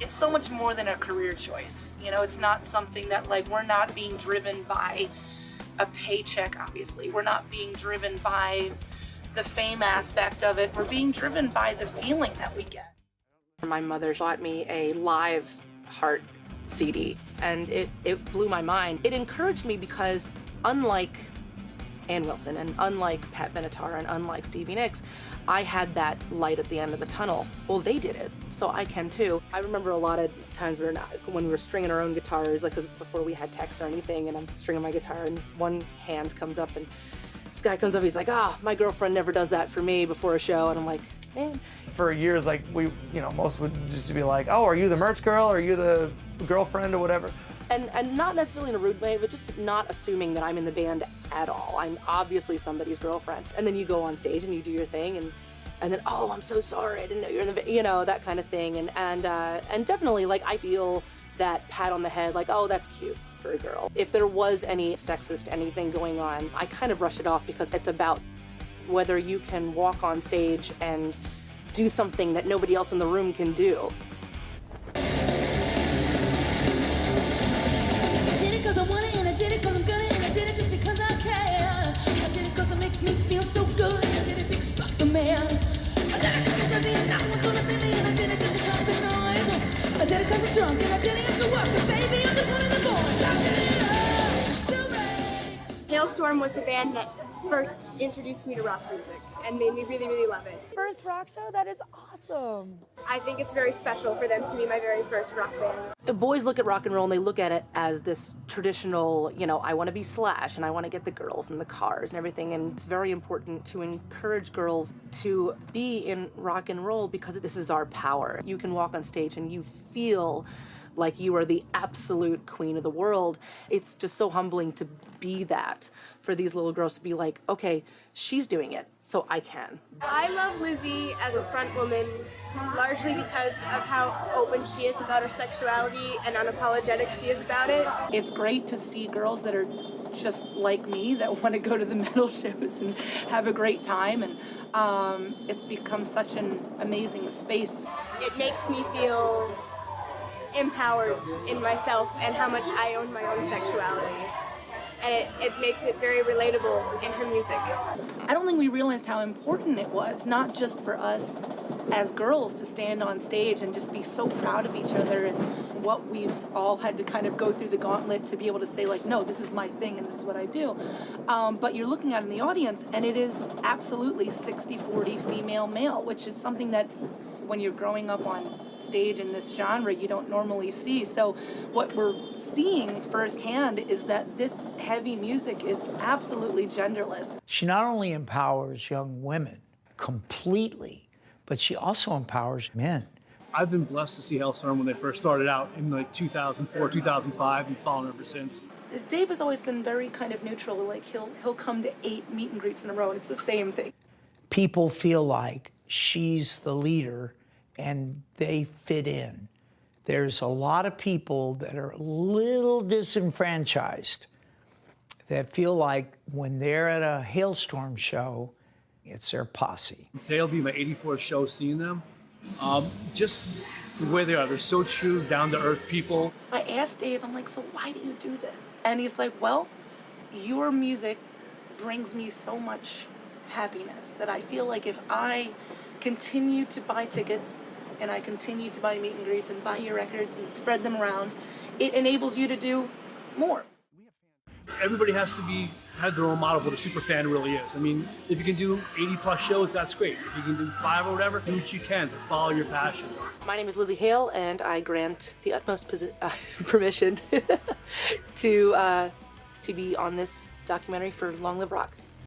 it's so much more than a career choice. You know, it's not something that, like, we're not being driven by a paycheck, obviously. We're not being driven by the fame aspect of it. We're being driven by the feeling that we get. My mother bought me a live Heart CD, and it blew my mind. It encouraged me because, unlike Ann Wilson and unlike Pat Benatar and unlike Stevie Nicks, I had that light at the end of the tunnel. Well, they did it, so I can too. I remember a lot of times when we were stringing our own guitars, like before we had texts or anything, and I'm stringing my guitar, and this one hand comes up, and this guy comes up, he's like, my girlfriend never does that for me before a show, and I'm like, man. For years, like, most would just be like, oh, are you the merch girl? Are you the girlfriend or whatever? And not necessarily in a rude way, but just not assuming that I'm in the band at all. I'm obviously somebody's girlfriend. And then you go on stage and you do your thing, and then, oh, I'm so sorry, I didn't know you were in the band, that kind of thing. And definitely, like, I feel that pat on the head, like, oh, that's cute for a girl. If there was any sexist anything going on, I kind of brush it off because it's about whether you can walk on stage and do something that nobody else in the room can do. I did it 'cause I want it, and I did it 'cause I'm gonna, and I did it just because I can. I did it 'cause it makes me feel so good, and I did it because fuck the man. I did it 'cause I'm dirty and no one's gonna see me, and I did it just to cut the noise. I did it 'cause I'm drunk, and I did it to work, and baby, I'm just one of the boys. I did it to me. HALESTORM was the band that first introduced me to rock music and made me really, really love it. First rock show? That is awesome. I think it's very special for them to be my very first rock band. Boys look at rock and roll and they look at it as this traditional, I want to be Slash and I want to get the girls and the cars and everything, and it's very important to encourage girls to be in rock and roll because this is our power. You can walk on stage and you feel like you are the absolute queen of the world. It's just so humbling to be that, for these little girls to be like, okay, she's doing it, so I can. I love Lizzy as a front woman, largely because of how open she is about her sexuality and unapologetic she is about it. It's great to see girls that are just like me that want to go to the metal shows and have a great time, and it's become such an amazing space. It makes me feel empowered in myself and how much I own my own sexuality. And it makes it very relatable in her music. I don't think we realized how important it was, not just for us as girls to stand on stage and just be so proud of each other and what we've all had to kind of go through the gauntlet to be able to say, like, no, this is my thing and this is what I do. But you're looking at it in the audience and it is absolutely 60-40 female-male, which is something that when you're growing up on stage in this genre you don't normally see. So what we're seeing firsthand is that this heavy music is absolutely genderless. She not only empowers young women completely, but she also empowers men. I've been blessed to see HALESTORM when they first started out in like 2004, 2005, and following ever since. Dave has always been very kind of neutral. Like he'll come to 8 meet and greets in a row and it's the same thing. People feel like she's the leader and they fit in. There's a lot of people that are a little disenfranchised that feel like when they're at a HALESTORM show, it's their posse. Today'll be my 84th show seeing them. Just the way they are, they're so true, down-to-earth people. I asked Dave, I'm like, so why do you do this? And he's like, well, your music brings me so much happiness that I feel like if I continue to buy tickets and I continue to buy meet and greets and buy your records and spread them around, it enables you to do more. Everybody has to have their own model of what a super fan really is. I mean, if you can do 80+ shows, that's great. If you can do 5 or whatever, do what you can to follow your passion. My name is Lzzy Hale, and I grant the utmost permission to be on this documentary for Long Live Rock.